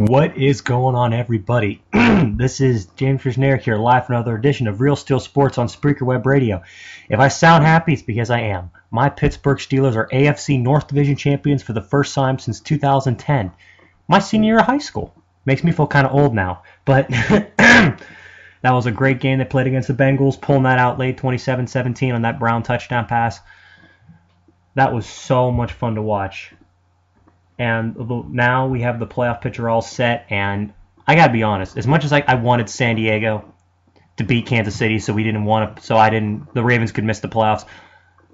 What is going on, everybody? This is James Frisner here, live for another edition of Real Steel Sports on Spreaker Web Radio. If I sound happy, it's because I am. My Pittsburgh Steelers are AFC North Division champions for the first time since 2010. My senior year of high school. Makes me feel kind of old now, but that was a great game they played against the Bengals, pulling that out late 27-17 on that Brown touchdown pass. That was so much fun to watch. And now we have the playoff picture all set, and I gotta be honest, as much as I wanted San Diego to beat Kansas City so the Ravens could miss the playoffs,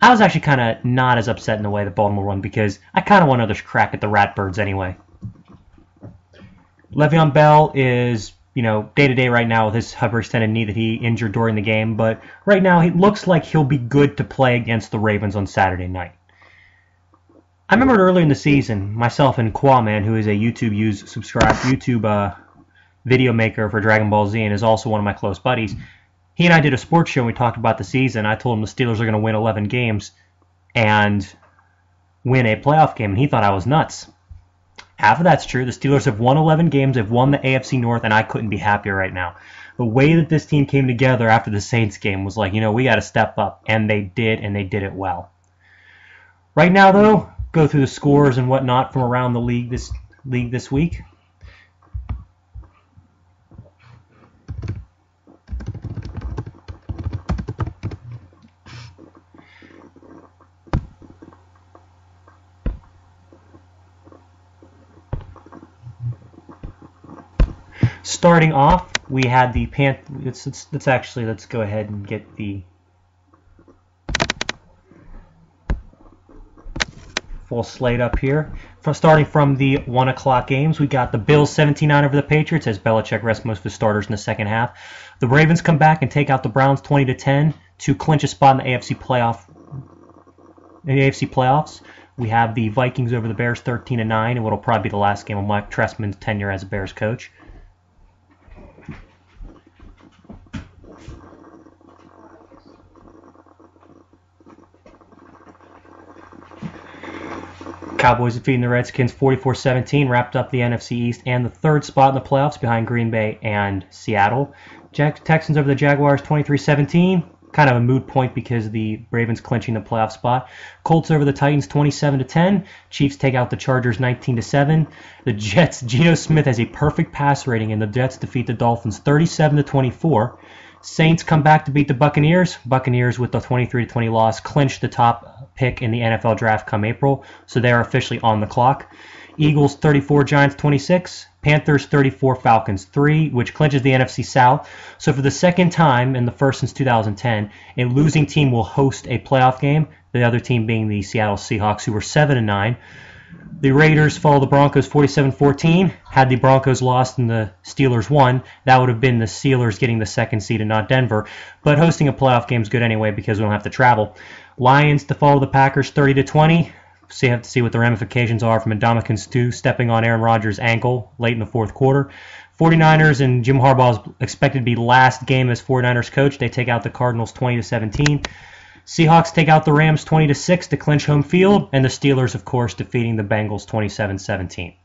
I was actually kind of not as upset in the way that Baltimore won because I kind of want another crack at the Ratbirds anyway. Le'Veon Bell is, day-to-day right now with his hyperextended knee that he injured during the game, but right now it looks like he'll be good to play against the Ravens on Saturday night. I remember earlier in the season, myself and Quaman, who is a YouTube video maker for Dragon Ball Z and is also one of my close buddies, he and I did a sports show and we talked about the season. I told him the Steelers are going to win 11 games and win a playoff game, and he thought I was nuts. Half of that's true. The Steelers have won 11 games, they've won the AFC North, and I couldn't be happier right now. The way that this team came together after the Saints game was like, we got to step up, and they did it well. Right now, though, go through the scores and whatnot from around the league this week. Starting off, we had the let's go ahead and get the full slate up here. Starting from the 1 o'clock games, we got the Bills 17-9 over the Patriots as Belichick rests most of his starters in the second half. The Ravens come back and take out the Browns 20-10 to clinch a spot in the AFC playoffs. We have the Vikings over the Bears 13-9, and what'll probably be the last game of Mike Trestman's tenure as a Bears coach. Cowboys defeating the Redskins 44-17, wrapped up the NFC East and the third spot in the playoffs behind Green Bay and Seattle. Texans over the Jaguars 23-17, kind of a moot point because of the Ravens clinching the playoff spot. Colts over the Titans 27-10. Chiefs take out the Chargers 19-7. The Jets, Geno Smith has a perfect pass rating, and the Jets defeat the Dolphins 37-24. Saints come back to beat the Buccaneers. Buccaneers, with the 23-20 loss, clinch the top pick in the NFL draft come April, so they are officially on the clock. Eagles 34, Giants 26. Panthers 34, Falcons 3, which clinches the NFC South. So for the second time, and the first since 2010, a losing team will host a playoff game, the other team being the Seattle Seahawks, who were 7-9. The Raiders follow the Broncos 47-14. Had the Broncos lost and the Steelers won, that would have been the Steelers getting the second seed and not Denver. But hosting a playoff game is good anyway because we don't have to travel. Lions to follow the Packers 30-20. So you have to see what the ramifications are from Ndamukong Suh stepping on Aaron Rodgers' ankle late in the fourth quarter. 49ers and Jim Harbaugh is expected to be last game as 49ers coach. They take out the Cardinals 20-17. Seahawks take out the Rams 20-6 to clinch home field, and the Steelers, of course, defeating the Bengals 27-17.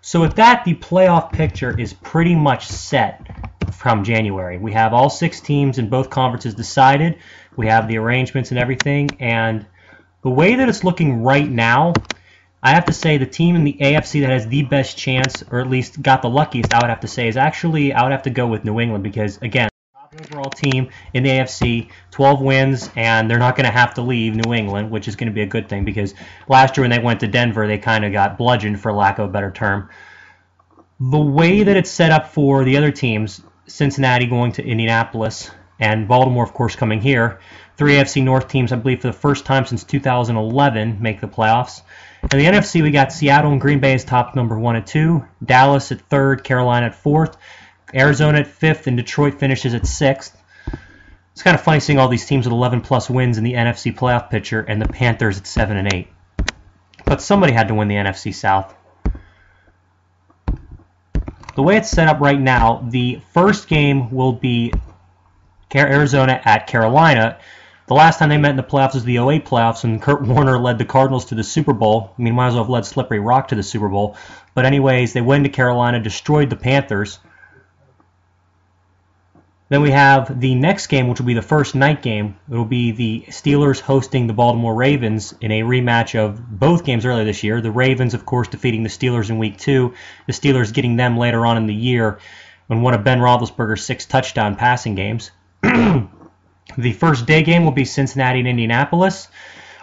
So with that, the playoff picture is pretty much set from January. We have all 6 teams in both conferences decided. We have the arrangements and everything, and the way that it's looking right now, I have to say the team in the AFC that has the best chance, or at least got the luckiest, I would have to say, is actually, I would have to go with New England because, again, overall team in the AFC, 12 wins, and they're not going to have to leave New England, which is going to be a good thing because last year when they went to Denver, they kind of got bludgeoned, for lack of a better term. The way that it's set up for the other teams, Cincinnati going to Indianapolis, and Baltimore, of course, coming here, 3 AFC North teams, I believe, for the first time since 2011, make the playoffs. In the NFC, we got Seattle and Green Bay as top number 1 and 2, Dallas at 3rd, Carolina at 4th, Arizona at 5th, and Detroit finishes at 6th. It's kind of funny seeing all these teams with 11-plus wins in the NFC playoff picture, and the Panthers at 7-8. But somebody had to win the NFC South. The way it's set up right now, the first game will be Arizona at Carolina, The last time they met in the playoffs was the '08 playoffs, and Kurt Warner led the Cardinals to the Super Bowl. I mean, might as well have led Slippery Rock to the Super Bowl. But anyways, they went to Carolina, destroyed the Panthers. Then we have the next game, which will be the first night game. It will be the Steelers hosting the Baltimore Ravens in a rematch of both games earlier this year. The Ravens, of course, defeating the Steelers in Week 2. The Steelers getting them later on in the year when one of Ben Roethlisberger's 6 touchdown passing games. The first day game will be Cincinnati and Indianapolis.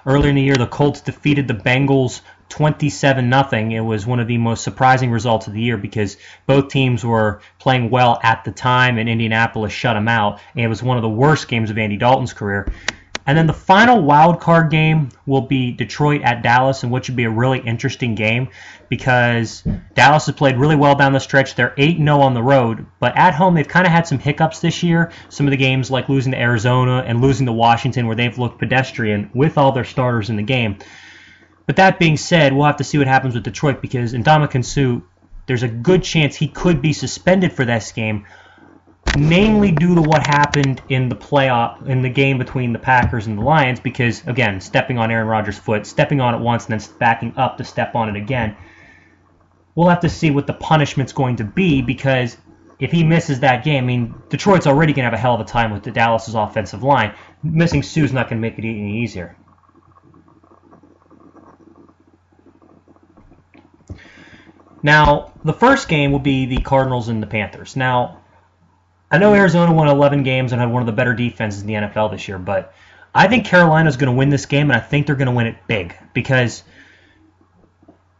Earlier in the year, the Colts defeated the Bengals 27-0. It was one of the most surprising results of the year because both teams were playing well at the time, and Indianapolis shut them out. And it was one of the worst games of Andy Dalton's career. And then the final wild card game will be Detroit at Dallas, and which should be a really interesting game because Dallas has played really well down the stretch. They're 8-0 on the road, but at home they've kind of had some hiccups this year. Some of the games like losing to Arizona and losing to Washington where they've looked pedestrian with all their starters in the game. But that being said, we'll have to see what happens with Detroit because Ndamukong Suh, there's a good chance he could be suspended for this game, mainly due to what happened in the game between the Packers and the Lions because, again, stepping on Aaron Rodgers' foot, stepping on it once and then backing up to step on it again. We'll have to see what the punishment's going to be because if he misses that game, I mean, Detroit's already going to have a hell of a time with the Dallas' offensive line. Missing Suh's not going to make it any easier. Now, the first game will be the Cardinals and the Panthers. Now, I know Arizona won 11 games and had one of the better defenses in the NFL this year, but I think Carolina's going to win this game, and I think they're going to win it big. Because,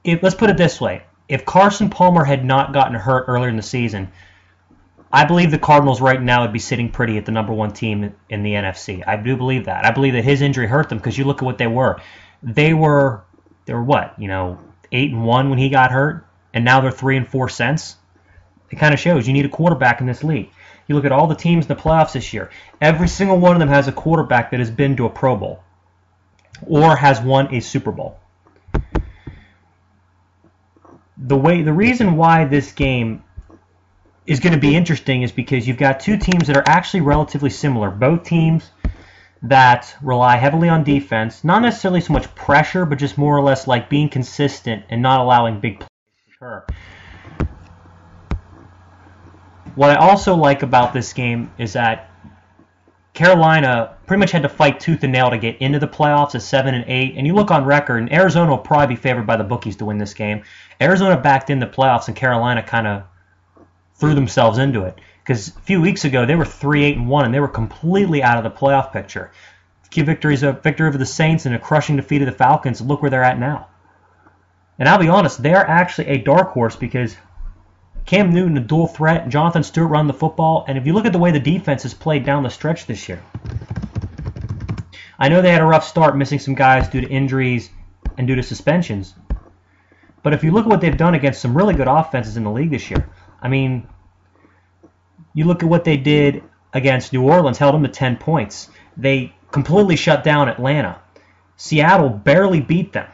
let's put it this way. If Carson Palmer had not gotten hurt earlier in the season, I believe the Cardinals right now would be sitting pretty at the number 1 team in the NFC. I do believe that. I believe that his injury hurt them because you look at what they were. They were what, 8-1 when he got hurt, and now they're 3-4 since. It kind of shows you need a quarterback in this league. You look at all the teams in the playoffs this year. Every single one of them has a quarterback that has been to a Pro Bowl or has won a Super Bowl. The reason why this game is going to be interesting is because you've got two teams that are actually relatively similar. Both teams that rely heavily on defense, not necessarily so much pressure, but just more or less like being consistent and not allowing big plays to occur. What I also like about this game is that Carolina pretty much had to fight tooth and nail to get into the playoffs at 7-8. And you look on record, and Arizona will probably be favored by the bookies to win this game. Arizona backed in the playoffs, and Carolina kind of threw themselves into it. Because a few weeks ago, they were 3-8-1, and they were completely out of the playoff picture. Victory over the Saints and a crushing defeat of the Falcons. Look where they're at now. And I'll be honest, they are actually a dark horse because Cam Newton, a dual threat, Jonathan Stewart run the football, and if you look at the way the defense has played down the stretch this year, I know they had a rough start missing some guys due to injuries and due to suspensions, but if you look at what they've done against some really good offenses in the league this year, I mean, you look at what they did against New Orleans, held them to 10 points. They completely shut down Atlanta. Seattle barely beat them.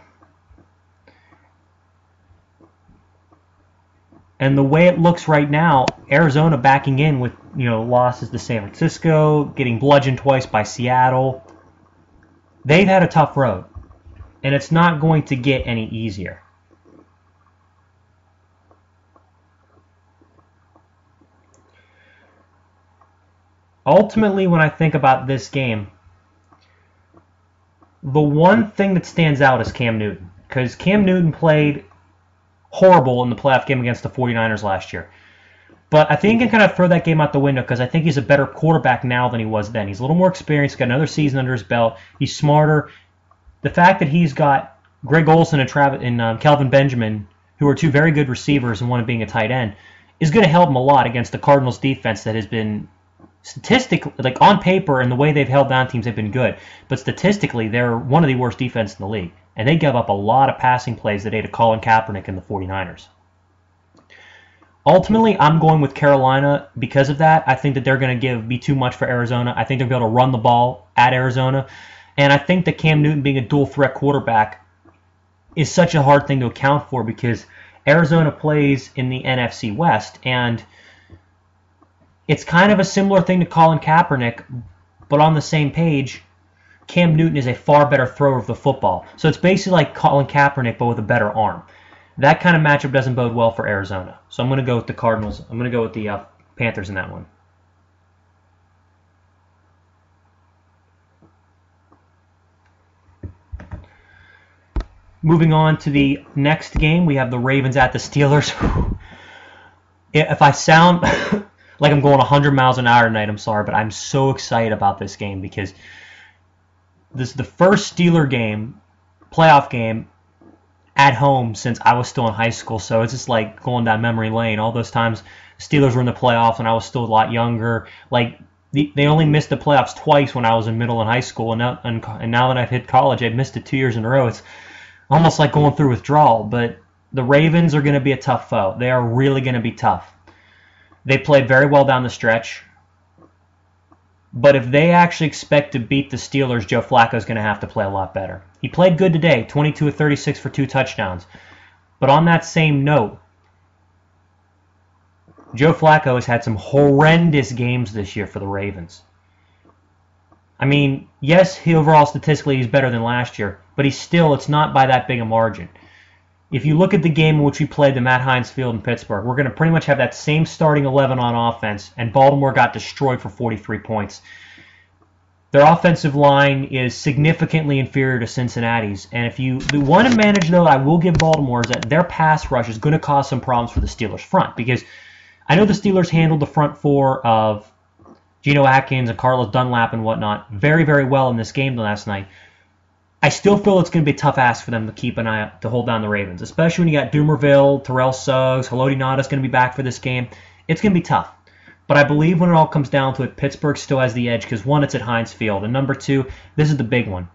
And the way it looks right now, Arizona backing in with, losses to San Francisco, getting bludgeoned twice by Seattle. They've had a tough road. And it's not going to get any easier. Ultimately, when I think about this game, the one thing that stands out is Cam Newton. Because Cam Newton played horrible in the playoff game against the 49ers last year. But I think you can kind of throw that game out the window because I think he's a better quarterback now than he was then. He's a little more experienced, got another season under his belt. He's smarter. The fact that he's got Greg Olsen and Kelvin Benjamin, who are two very good receivers and one being a tight end, is going to help him a lot against the Cardinals defense that has been statistically, like on paper and the way they've held down teams, they've been good. But statistically, they're one of the worst defenses in the league. And they gave up a lot of passing plays today to Colin Kaepernick and the 49ers. Ultimately, I'm going with Carolina because of that. I think that they're going to be too much for Arizona. I think they're going to be able to run the ball at Arizona. And I think that Cam Newton being a dual threat quarterback is such a hard thing to account for because Arizona plays in the NFC West. And it's kind of a similar thing to Colin Kaepernick, but on the same page. Cam Newton is a far better thrower of the football. So it's basically like Colin Kaepernick, but with a better arm. That kind of matchup doesn't bode well for Arizona. So I'm going to go with the Cardinals. I'm going to go with the Panthers in that one. Moving on to the next game, we have the Ravens at the Steelers. If I sound like I'm going 100 miles an hour tonight, I'm sorry, but I'm so excited about this game because this is the first Steeler game, playoff game, at home since I was still in high school. So it's just like going down memory lane. All those times the Steelers were in the playoffs when I was still a lot younger. Like they only missed the playoffs twice when I was in middle and high school, and now that I've hit college, I've missed it 2 years in a row. It's almost like going through withdrawal, but the Ravens are going to be a tough foe. They are really going to be tough. They played very well down the stretch, but if they actually expect to beat the Steelers, Joe Flacco is going to have to play a lot better. He played good today, 22 of 36 for 2 touchdowns. But on that same note, Joe Flacco has had some horrendous games this year for the Ravens. I mean, yes, he overall statistically he's better than last year, but it's not by that big a margin. If you look at the game in which we played the Matt Heinz Field in Pittsburgh, we're going to pretty much have that same starting 11 on offense, and Baltimore got destroyed for 43 points. Their offensive line is significantly inferior to Cincinnati's, and the one advantage, though, I will give Baltimore is that their pass rush is going to cause some problems for the Steelers' front, because I know the Steelers handled the front four of Geno Atkins and Carlos Dunlap and whatnot very, very well in this game last night. I still feel it's going to be a tough ask for them to keep an eye out to hold down the Ravens, especially when you got Dumerville, Terrell Suggs, Haloti Ngata's going to be back for this game. It's going to be tough. But I believe when it all comes down to it, Pittsburgh still has the edge because, one, it's at Heinz Field, and number two, this is the big one.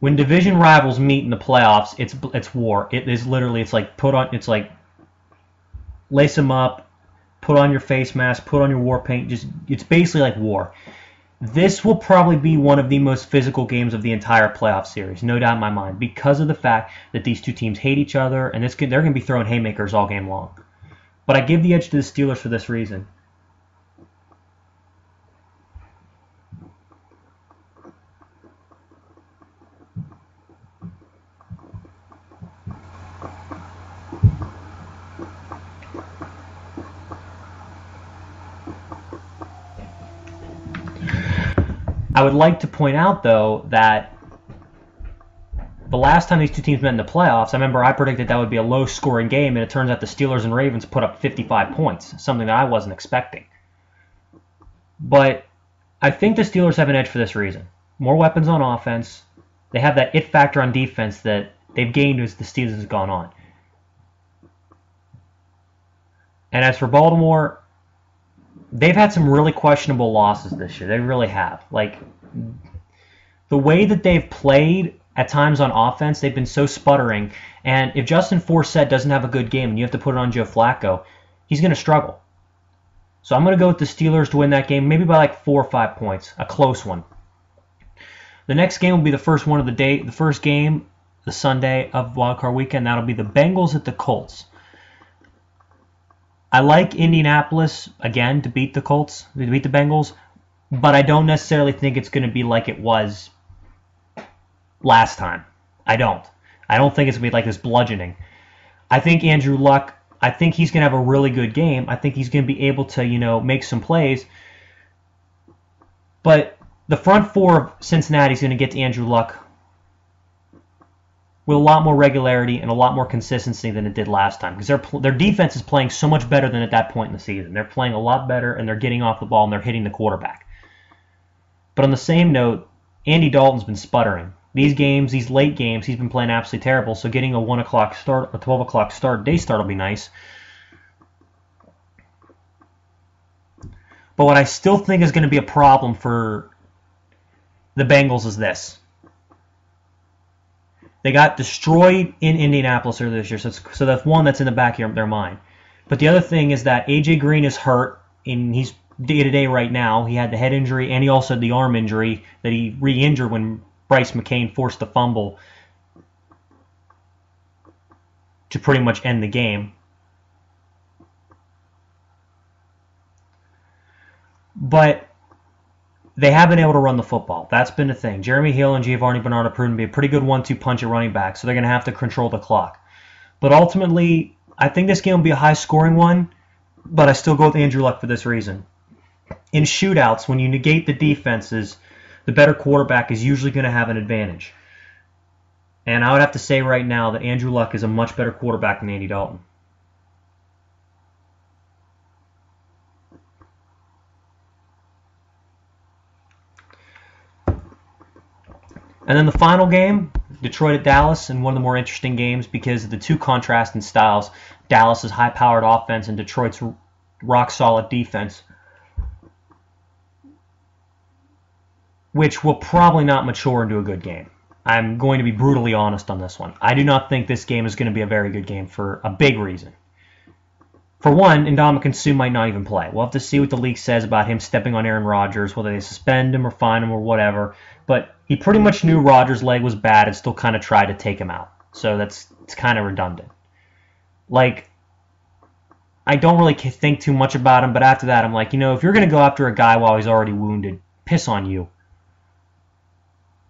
When division rivals meet in the playoffs, it's war. It is literally it's like lace them up, put on your face mask, put on your war paint. It's basically like war. This will probably be one of the most physical games of the entire playoff series, no doubt in my mind, because of the fact that these two teams hate each other, and they're going to be throwing haymakers all game long. But I give the edge to the Steelers for this reason. I would like to point out, though, that the last time these two teams met in the playoffs, I remember I predicted that would be a low-scoring game, and it turns out the Steelers and Ravens put up 55 points, something that I wasn't expecting. But I think the Steelers have an edge for this reason. More weapons on offense. They have that it factor on defense that they've gained as the season has gone on. And as for Baltimore, they've had some really questionable losses this year. They really have. Like, the way that they've played at times on offense, they've been so sputtering. And if Justin Forsett doesn't have a good game and you have to put it on Joe Flacco, he's going to struggle. So I'm going to go with the Steelers to win that game, maybe by like 4 or 5 points, a close one. The next game will be the first one of the day, the first game, the Sunday of Wildcard Weekend. That'll be the Bengals at the Colts. I like Indianapolis, again, to beat the Colts, to beat the Bengals, but I don't necessarily think it's going to be like it was last time. I don't think it's going to be like this bludgeoning. I think Andrew Luck, I think he's going to have a really good game. I think he's going to be able to, make some plays. But the front four of Cincinnati is going to get to Andrew Luck with a lot more regularity and a lot more consistency than it did last time. Because their defense is playing so much better than at that point in the season. They're playing a lot better, and they're getting off the ball, and they're hitting the quarterback. But on the same note, Andy Dalton's been sputtering. These late games, he's been playing absolutely terrible, so getting a 1 o'clock start, a 12 o'clock day start will be nice. But what I still think is going to be a problem for the Bengals is this. They got destroyed in Indianapolis earlier this year, so that's one that's in the back of their mind. But the other thing is that A.J. Green is hurt, and he's day-to-day right now. He had the head injury, and he also had the arm injury that he re-injured when Bryce McCain forced the fumble to pretty much end the game. But they have been able to run the football. That's been the thing. Jeremy Hill and Giovanni Bernard have proven to be a pretty good 1-2 punch at running back, so they're going to have to control the clock. But ultimately, I think this game will be a high-scoring one, but I still go with Andrew Luck for this reason. In shootouts, when you negate the defenses, the better quarterback is usually going to have an advantage. And I would have to say right now that Andrew Luck is a much better quarterback than Andy Dalton. And then the final game, Detroit at Dallas, and one of the more interesting games because of the two contrasting styles. Dallas' high-powered offense and Detroit's rock-solid defense, which will probably not mature into a good game. I'm going to be brutally honest on this one. I do not think this game is going to be a very good game for a big reason. For one, Ndamukong Suh might not even play. We'll have to see what the league says about him stepping on Aaron Rodgers, whether they suspend him or fine him or whatever. But he pretty much knew Rodgers' leg was bad and still kind of tried to take him out. So it's kind of redundant. Like, I don't really think too much about him, but after that, I'm like, if you're going to go after a guy while he's already wounded, piss on you.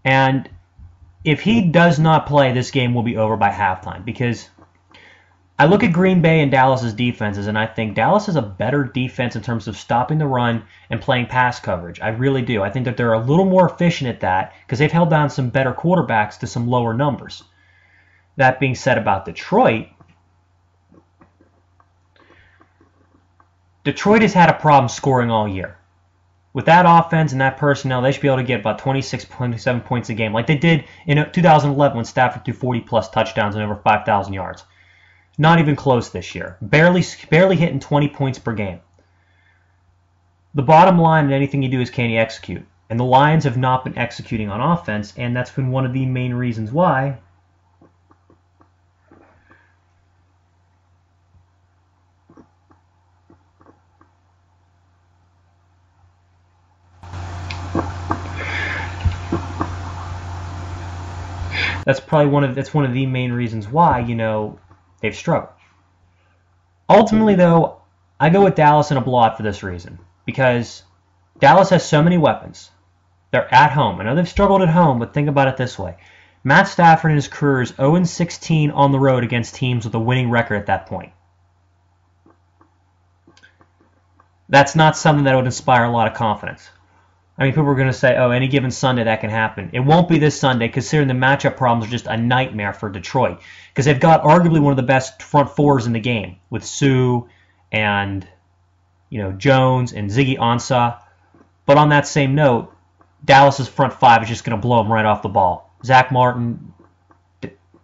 And if he does not play, this game will be over by halftime because I look at Green Bay and Dallas' defenses, and I think Dallas has a better defense in terms of stopping the run and playing pass coverage. I really do. I think that they're a little more efficient at that because they've held down some better quarterbacks to some lower numbers. That being said about Detroit has had a problem scoring all year. With that offense and that personnel, they should be able to get about 26, 27 points a game like they did in 2011 when Stafford threw 40-plus touchdowns and over 5,000 yards. Not even close this year. Barely hitting 20 points per game. The bottom line in anything you do is can you execute? And the Lions have not been executing on offense, and that's been one of the main reasons why that's one of the main reasons why, they've struggled. Ultimately, though, I go with Dallas in a blowout for this reason. Because Dallas has so many weapons. They're at home. I know they've struggled at home, but think about it this way. Matt Stafford in his career is 0-16 on the road against teams with a winning record at that point. That's not something that would inspire a lot of confidence. I mean, people are going to say, any given Sunday that can happen. It won't be this Sunday, considering the matchup problems are just a nightmare for Detroit. Because they've got arguably one of the best front fours in the game, with Suh and, Jones and Ziggy Ansah. But on that same note, Dallas' front five is just going to blow them right off the ball. Zach Martin,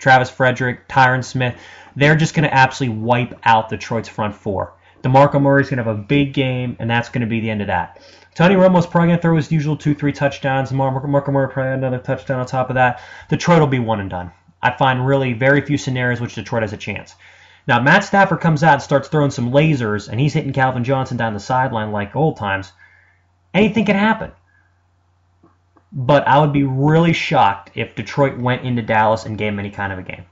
Travis Frederick, Tyron Smith, they're just going to absolutely wipe out Detroit's front four. DeMarco Murray's going to have a big game, and that's going to be the end of that. Tony Romo's probably going to throw his usual 2-3 touchdowns. Marco Murray probably another touchdown on top of that. Detroit will be one and done. I find really very few scenarios which Detroit has a chance. Now, Matt Stafford comes out and starts throwing some lasers, and he's hitting Calvin Johnson down the sideline like old times. Anything can happen. But I would be really shocked if Detroit went into Dallas and gave him any kind of a game.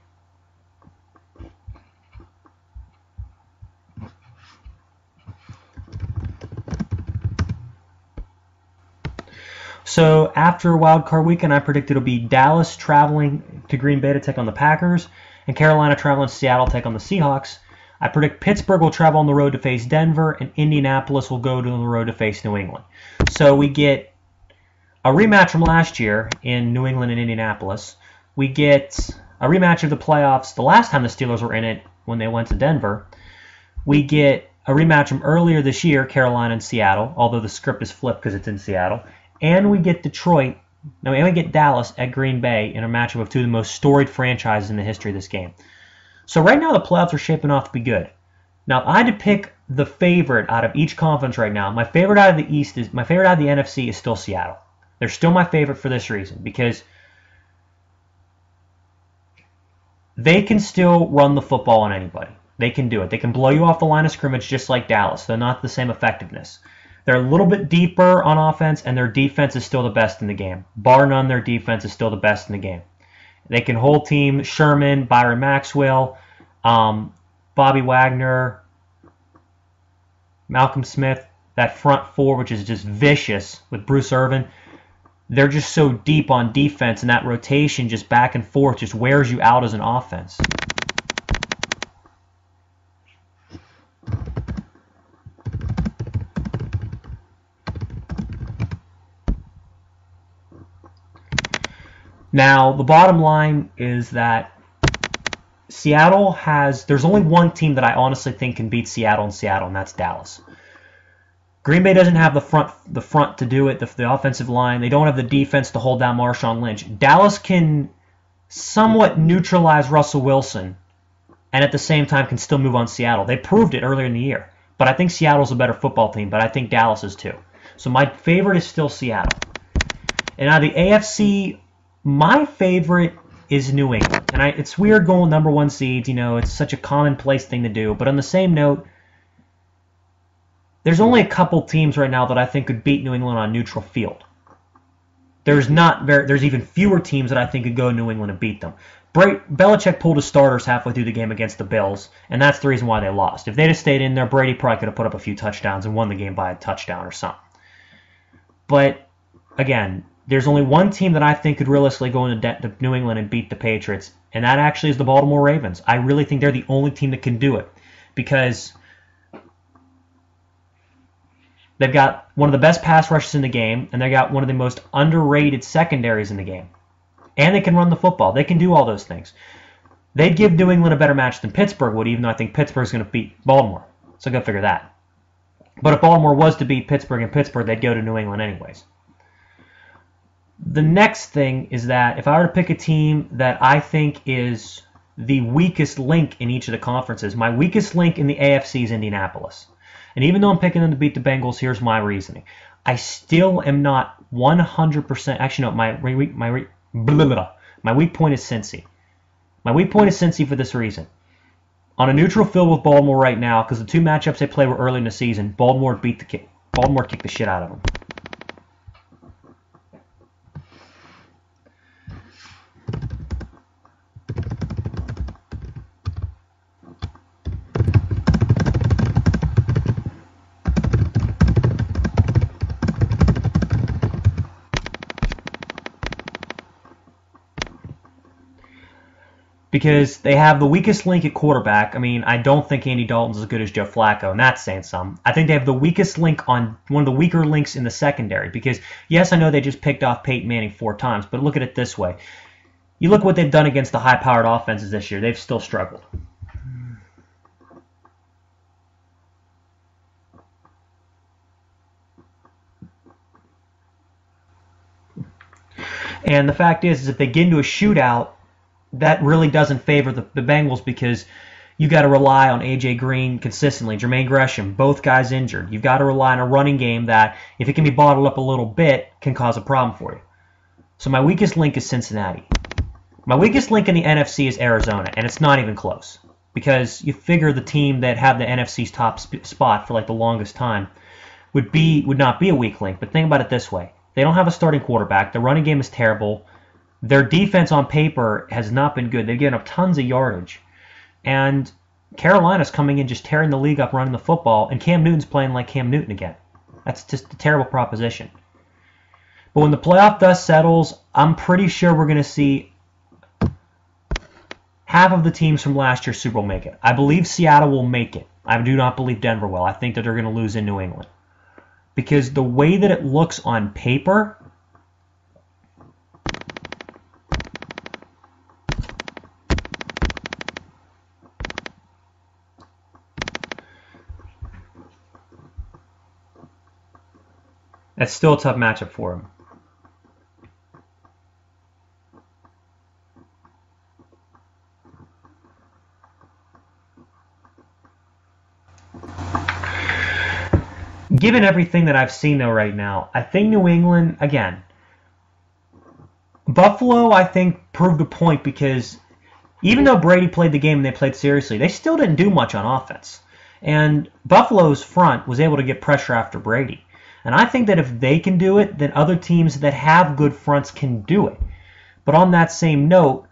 So after Wild Card Weekend, I predict it'll be Dallas traveling to Green Bay to take on the Packers, and Carolina traveling to Seattle to take on the Seahawks. I predict Pittsburgh will travel on the road to face Denver, and Indianapolis will go to the road to face New England. So we get a rematch from last year in New England and Indianapolis. We get a rematch of the playoffs the last time the Steelers were in it when they went to Denver. We get a rematch from earlier this year, Carolina and Seattle, although the script is flipped because it's in Seattle. And we get we get Dallas at Green Bay in a matchup of two of the most storied franchises in the history of this game. So right now the playoffs are shaping off to be good. Now, if I had to pick the favorite out of each conference right now, my favorite out of the NFC is still Seattle. They're still my favorite for this reason, because they can still run the football on anybody. They can do it. They can blow you off the line of scrimmage just like Dallas. They're not the same effectiveness. They're a little bit deeper on offense, and their defense is still the best in the game. Bar none, their defense is still the best in the game. They can hold team Sherman, Byron Maxwell, Bobby Wagner, Malcolm Smith. that front four, which is just vicious with Bruce Irvin, they're just so deep on defense, and that rotation just back and forth just wears you out as an offense. Now, the bottom line is that there's only one team that I honestly think can beat Seattle, and that's Dallas. Green Bay doesn't have the front to do it, the offensive line. They don't have the defense to hold down Marshawn Lynch. Dallas can somewhat neutralize Russell Wilson, and at the same time can still move on Seattle. They proved it earlier in the year. But I think Seattle's a better football team, but I think Dallas is too. So my favorite is still Seattle. And out of the AFC, my favorite is New England. And it's weird going number one seeds, it's such a commonplace thing to do. But on the same note, there's only a couple teams right now that I think could beat New England on a neutral field. There's even fewer teams that I think could go to New England and beat them. Belichick pulled his starters halfway through the game against the Bills, and that's the reason why they lost. If they'd have stayed in there, Brady probably could have put up a few touchdowns and won the game by a touchdown or something. But, again, there's only one team that I think could realistically go into New England and beat the Patriots, and that actually is the Baltimore Ravens. I really think they're the only team that can do it because they've got one of the best pass rushes in the game, and they've got one of the most underrated secondaries in the game. And they can run the football. They can do all those things. They'd give New England a better match than Pittsburgh would, even though I think Pittsburgh's going to beat Baltimore. So go figure that. But if Baltimore was to beat Pittsburgh and Pittsburgh, they'd go to New England anyways. The next thing is that if I were to pick a team that I think is the weakest link in each of the conferences, my weakest link in the AFC is Indianapolis. And even though I'm picking them to beat the Bengals, here's my reasoning. I still am not 100%. Actually, no, my weak point is Cincy. My weak point is Cincy for this reason. On a neutral field with Baltimore right now, because the two matchups they played were early in the season, Baltimore kicked the shit out of them. Because they have the weakest link at quarterback. I mean, I don't think Andy Dalton's as good as Joe Flacco, and that's saying something. I think they have the weakest link on one of the weaker links in the secondary. Because, yes, I know they just picked off Peyton Manning 4 times, but look at it this way. You look what they've done against the high-powered offenses this year. They've still struggled. And the fact is if they get into a shootout, that really doesn't favor the Bengals because you got to rely on A.J. Green consistently, Jermaine Gresham, both guys injured. You've got to rely on a running game that, if it can be bottled up a little bit, can cause a problem for you. So my weakest link is Cincinnati. My weakest link in the NFC is Arizona, and it's not even close. Because you figure the team that had the NFC's top spot for like the longest time would not be a weak link. But think about it this way. They don't have a starting quarterback. The running game is terrible. Their defense on paper has not been good. They've given up tons of yardage. And Carolina's coming in just tearing the league up running the football, and Cam Newton's playing like Cam Newton again. That's just a terrible proposition. But when the playoff dust settles, I'm pretty sure we're going to see half of the teams from last year's Super Bowl make it. I believe Seattle will make it. I do not believe Denver will. I think that they're going to lose in New England. Because the way that it looks on paper, that's still a tough matchup for them. Given everything that I've seen, though, right now, I think New England, again, Buffalo, I think, proved a point because even though Brady played the game and they played seriously, they still didn't do much on offense. And Buffalo's front was able to get pressure after Brady. And I think that if they can do it, then other teams that have good fronts can do it. But on that same note,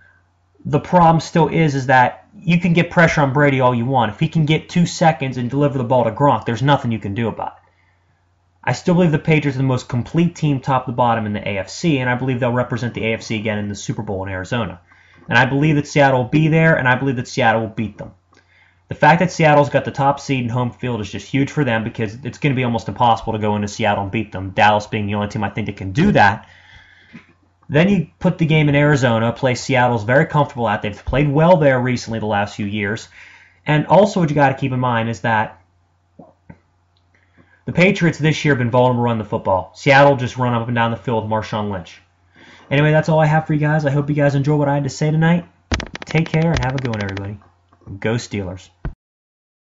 the problem still is that you can get pressure on Brady all you want. If he can get 2 seconds and deliver the ball to Gronk, there's nothing you can do about it. I still believe the Patriots are the most complete team top to bottom in the AFC, and I believe they'll represent the AFC again in the Super Bowl in Arizona. And I believe that Seattle will be there, and I believe that Seattle will beat them. The fact that Seattle's got the top seed in home field is just huge for them because it's going to be almost impossible to go into Seattle and beat them, Dallas being the only team I think that can do that. Then you put the game in Arizona, a place Seattle's very comfortable at. They've played well there recently the last few years. And also what you got to keep in mind is that the Patriots this year have been vulnerable to run the football. Seattle just run up and down the field with Marshawn Lynch. Anyway, that's all I have for you guys. I hope you guys enjoy what I had to say tonight. Take care and have a good one, everybody. Go Steelers.